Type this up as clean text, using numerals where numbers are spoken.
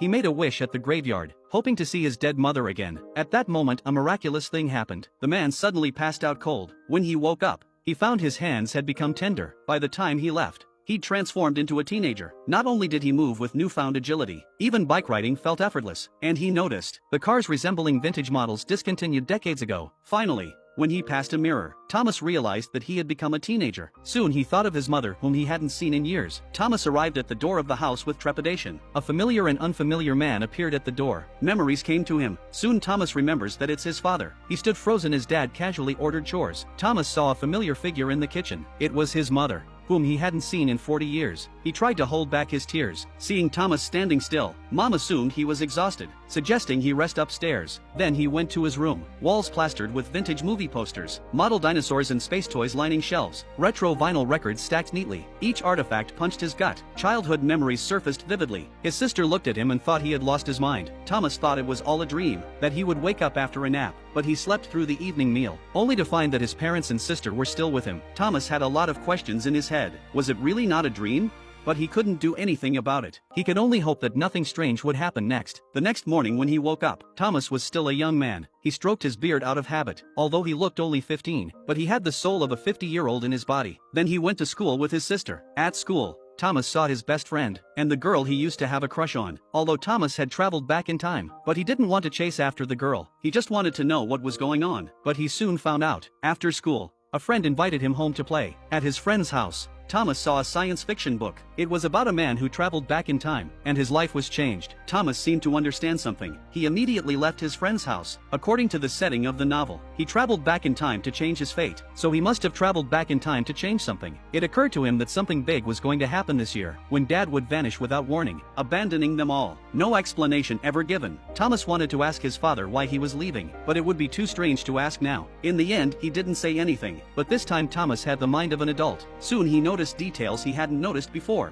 He made a wish at the graveyard, hoping to see his dead mother again. At that moment, a miraculous thing happened. The man suddenly passed out cold. When he woke up, he found his hands had become tender. By the time he left, he'd transformed into a teenager. Not only did he move with newfound agility, even bike riding felt effortless, and he noticed the cars resembling vintage models discontinued decades ago. Finally, when he passed a mirror, Thomas realized that he had become a teenager. Soon he thought of his mother, whom he hadn't seen in years. Thomas arrived at the door of the house with trepidation. A familiar and unfamiliar man appeared at the door. Memories came to him. Soon Thomas remembers that it's his father. He stood frozen as Dad casually ordered chores. Thomas saw a familiar figure in the kitchen. It was his mother, whom he hadn't seen in 40 years. He tried to hold back his tears. Seeing Thomas standing still, Mom assumed he was exhausted, suggesting he rest upstairs. Then he went to his room. Walls plastered with vintage movie posters, model dinosaurs and space toys lining shelves, retro vinyl records stacked neatly. Each artifact punched his gut. Childhood memories surfaced vividly. His sister looked at him and thought he had lost his mind. Thomas thought it was all a dream, that he would wake up after a nap, but he slept through the evening meal, only to find that his parents and sister were still with him. Thomas had a lot of questions in his head. Was it really not a dream? But he couldn't do anything about it. He could only hope that nothing strange would happen next. The next morning when he woke up, Thomas was still a young man. He stroked his beard out of habit, although he looked only 15, but he had the soul of a 50-year-old in his body. Then he went to school with his sister. At school, Thomas saw his best friend, and the girl he used to have a crush on. Although Thomas had traveled back in time, but he didn't want to chase after the girl. He just wanted to know what was going on. But he soon found out. After school, a friend invited him home to play. At his friend's house, Thomas saw a science fiction book. It was about a man who traveled back in time, and his life was changed. Thomas seemed to understand something. He immediately left his friend's house. According to the setting of the novel, he traveled back in time to change his fate, so he must have traveled back in time to change something. It occurred to him that something big was going to happen this year, when Dad would vanish without warning, abandoning them all. No explanation ever given. Thomas wanted to ask his father why he was leaving, but it would be too strange to ask now. In the end, he didn't say anything, but this time Thomas had the mind of an adult. Soon he noticed details he hadn't noticed before.